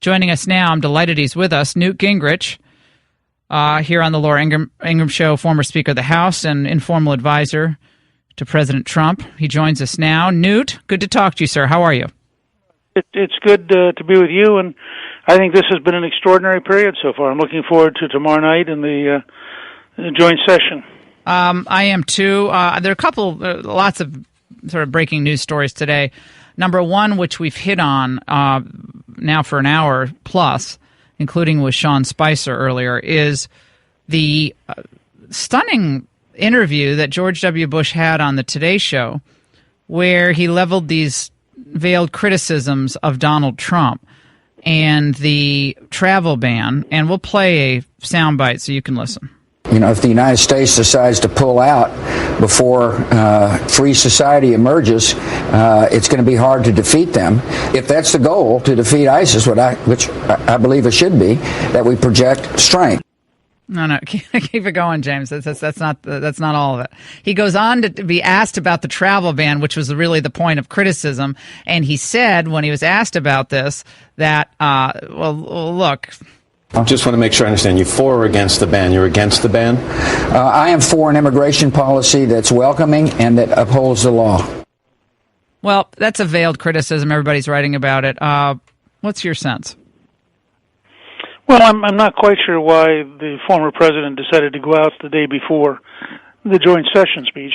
Joining us now, I'm delighted he's with us, Newt Gingrich, here on the Laura Ingraham Show, former Speaker of the House and informal advisor to President Trump. He joins us now. Newt, good to talk to you, sir. How are you? It's good to be with you, and I think this has been an extraordinary period so far. I'm looking forward to tomorrow night and the joint session. I am too. There are lots of sort of breaking news stories today. Number one, which we've hit on now for an hour plus, including with Sean Spicer earlier, is the stunning interview that George W. Bush had on the Today Show, where he leveled these veiled criticisms of Donald Trump and the travel ban. And we'll play a soundbite so you can listen. You know, if the United States decides to pull out before free society emerges, it's going to be hard to defeat them. If that's the goal, to defeat ISIS, which I believe it should be, that we project strength. No, keep it going, James. That's not all of it. He goes on to be asked about the travel ban, which was really the point of criticism. And he said, when he was asked about this, that, look. I just want to make sure I understand. You for or against the ban? You're against the ban? I am for an immigration policy that's welcoming and that upholds the law. Well, that's a veiled criticism. Everybody's writing about it. What's your sense? Well, I'm not quite sure why the former president decided to go out the day before the joint session speech.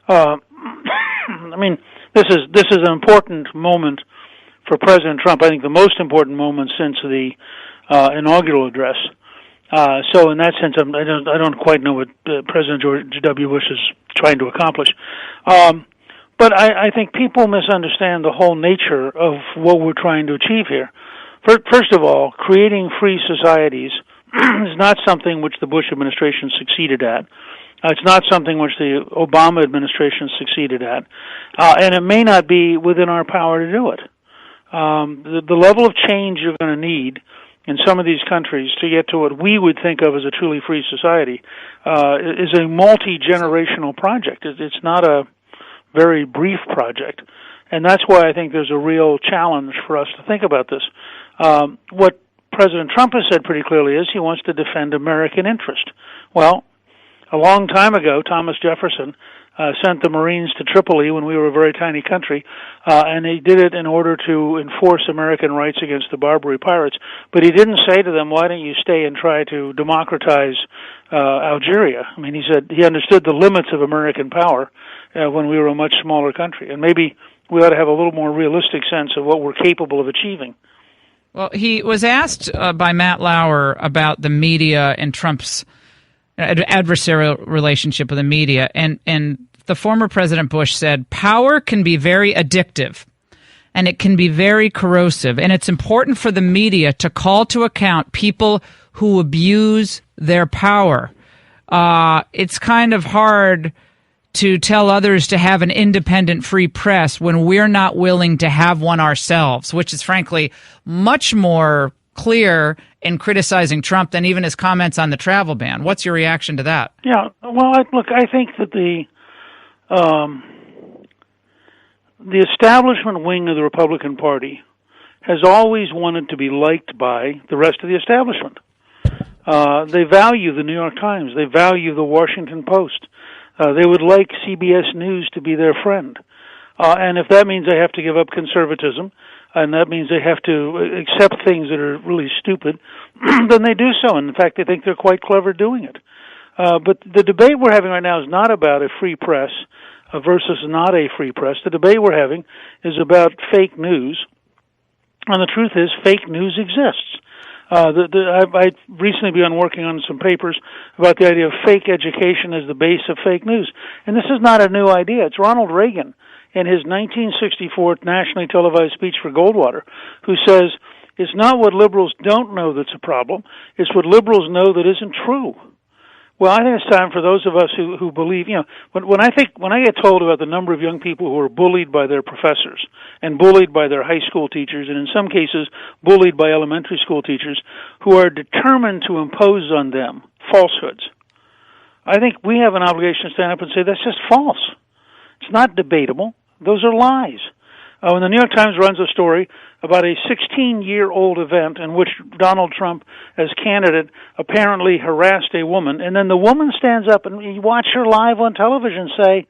I mean, this is an important moment for President Trump. I think the most important moment since the inaugural address. So, in that sense, I don't quite know what President George W. Bush is trying to accomplish. But I think people misunderstand the whole nature of what we're trying to achieve here. First of all, creating free societies is not something which the Bush administration succeeded at. It's not something which the Obama administration succeeded at. And it may not be within our power to do it. The level of change you're going to need in some of these countries to get to what we would think of as a truly free society is a multi-generational project. It's not a very brief project. And that's why I think there's a real challenge for us to think about this. What President Trump has said pretty clearly is he wants to defend American interest. Well, a long time ago, Thomas Jefferson sent the Marines to Tripoli when we were a very tiny country, and he did it in order to enforce American rights against the Barbary pirates. But he didn't say to them, why don't you stay and try to democratize Algeria? I mean, he said he understood the limits of American power when we were a much smaller country, and maybe we ought to have a little more realistic sense of what we're capable of achieving. Well, he was asked by Matt Lauer about the media and Trump's adversarial relationship with the media, and the former President Bush said, power can be very addictive, and it can be very corrosive, and it's important for the media to call to account people who abuse their power. It's kind of hard to tell others to have an independent free press when we're not willing to have one ourselves, which is frankly much more clear in criticizing Trump than even his comments on the travel ban. What's your reaction to that? Yeah, well, I think that the establishment wing of the Republican Party has always wanted to be liked by the rest of the establishment. They value the New York Times. They value the Washington Post. They would like CBS News to be their friend. And if that means they have to give up conservatism, and that means they have to accept things that are really stupid, then they do so. And in fact, they think they're quite clever doing it. But the debate we're having right now is not about a free press versus not a free press. The debate we're having is about fake news. And the truth is, fake news exists. I've recently begun working on some papers about the idea of fake education as the base of fake news. And this is not a new idea. It's Ronald Reagan in his 1964 nationally televised speech for Goldwater, who says, it's not what liberals don't know that's a problem, it's what liberals know that isn't true. Well, I think it's time for those of us who believe, when I get told about the number of young people who are bullied by their professors and bullied by their high school teachers and in some cases bullied by elementary school teachers who are determined to impose on them falsehoods, I think we have an obligation to stand up and say that's just false. It's not debatable. Those are lies. When the New York Times runs a story about a 16-year-old event in which Donald Trump, as candidate, apparently harassed a woman, and then the woman stands up and you watch her live on television say,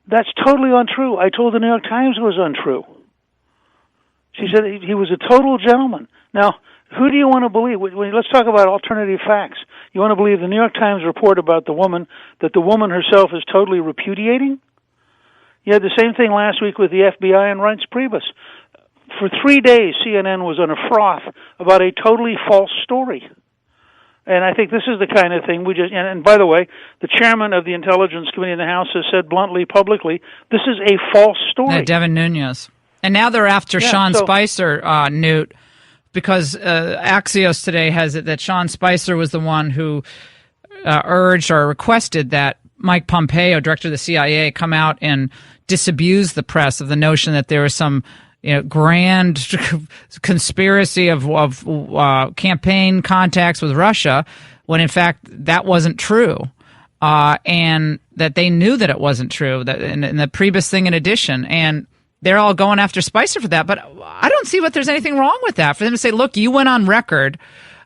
"That's totally untrue. I told the New York Times it was untrue." She said he was a total gentleman. Now, who do you want to believe? Let's talk about alternative facts. You want to believe the New York Times report about the woman that the woman herself is totally repudiating? You had the same thing last week with the FBI and Reince Priebus. For 3 days, CNN was on a froth about a totally false story. And I think this is the kind of thing we just... And by the way, the chairman of the Intelligence Committee in the House has said bluntly, publicly, this is a false story. Devin Nunes. And now they're after Sean Spicer, Newt, because Axios today has it that Sean Spicer was the one who urged or requested that Mike Pompeo, director of the CIA, come out and disabuse the press of the notion that there was some grand conspiracy of campaign contacts with Russia, when in fact that wasn't true, and that they knew that it wasn't true. That and the Priebus thing in addition, and they're all going after Spicer for that. But I don't see what there's anything wrong with that. For them to say, "Look, you went on record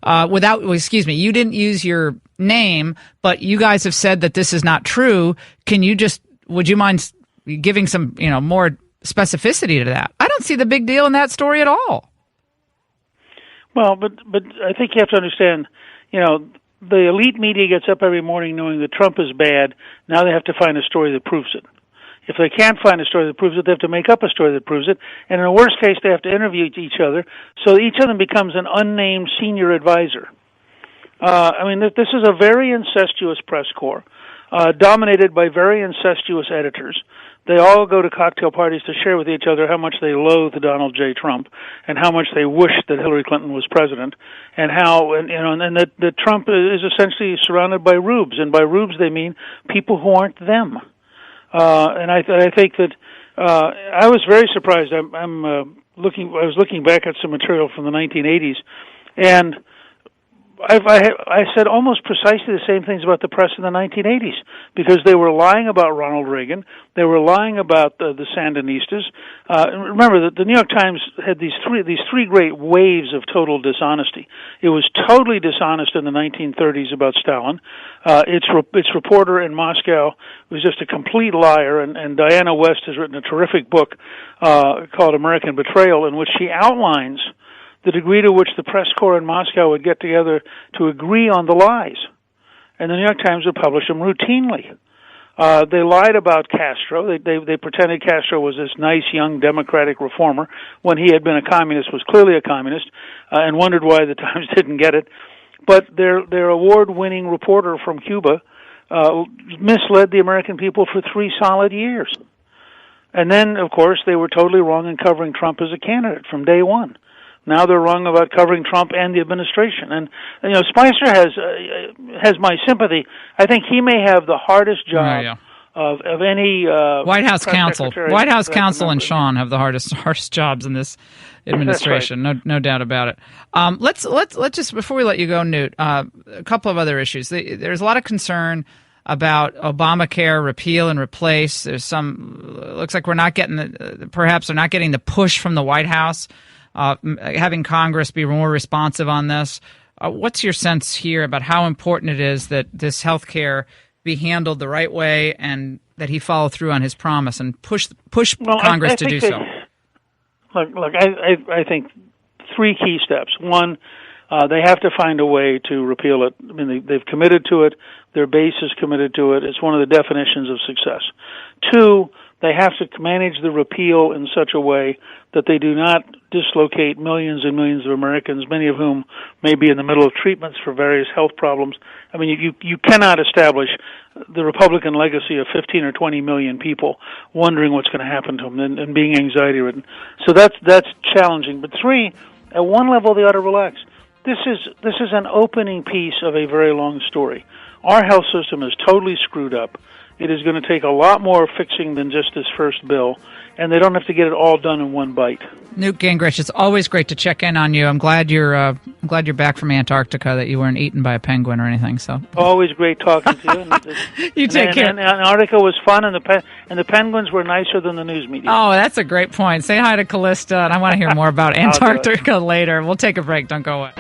you didn't use your name, but you guys have said that this is not true. Would you mind giving some, more specificity to that?" I don't see the big deal in that story at all. Well, but I think you have to understand, the elite media gets up every morning knowing that Trump is bad. Now they have to find a story that proves it. If they can't find a story that proves it, they have to make up a story that proves it. And in the worst case, they have to interview each other. So each of them becomes an unnamed senior advisor. This is a very incestuous press corps, dominated by very incestuous editors. They all go to cocktail parties to share with each other how much they loathe Donald J. Trump and how much they wish that Hillary Clinton was president, and that Trump is essentially surrounded by rubes, and by rubes they mean people who aren't them. And I think that I was very surprised. I was looking back at some material from the 1980s, and I said almost precisely the same things about the press in the 1980s, because they were lying about Ronald Reagan, they were lying about the Sandinistas. Remember that the New York Times had these three great waves of total dishonesty. It was totally dishonest in the 1930s about Stalin. Its reporter in Moscow was just a complete liar, and Diana West has written a terrific book called American Betrayal, in which she outlines the degree to which the press corps in Moscow would get together to agree on the lies. And the New York Times would publish them routinely. They lied about Castro. They pretended Castro was this nice young democratic reformer when he had been a communist, was clearly a communist, and wondered why the Times didn't get it. But their award-winning reporter from Cuba misled the American people for 3 solid years. And then, of course, they were totally wrong in covering Trump as a candidate from day one. Now they're wrong about covering Trump and the administration. And Spicer has my sympathy. I think he may have the hardest job of any White House counsel. White House counsel and Sean have the hardest jobs in this administration. Right. No doubt about it. Let's just, before we let you go, Newt, a couple of other issues. There's a lot of concern about Obamacare repeal and replace. There's looks like we're not getting perhaps they're not getting the push from the White House. Having Congress be more responsive on this. What's your sense here about how important it is that this health care be handled the right way and that he follow through on his promise and push Congress to do so? Look, I think 3 key steps. One, they have to find a way to repeal it. I mean, they've committed to it. Their base is committed to it. It's one of the definitions of success. 2, they have to manage the repeal in such a way that they do not dislocate millions and millions of Americans, many of whom may be in the middle of treatments for various health problems. I mean, you cannot establish the Republican legacy of 15 or 20 million people wondering what's going to happen to them and being anxiety-ridden. So that's challenging. But 3, at one level, they ought to relax. This is an opening piece of a very long story. Our health system is totally screwed up. it is going to take a lot more fixing than just this first bill, and they don't have to get it all done in one bite. Newt Gingrich, it's always great to check in on you. I'm glad you're back from Antarctica, that you weren't eaten by a penguin or anything. So always great talking to you. You take care. And Antarctica was fun, and the penguins were nicer than the news media. Oh, that's a great point. Say hi to Callista, and I want to hear more about Antarctica later. We'll take a break. Don't go away.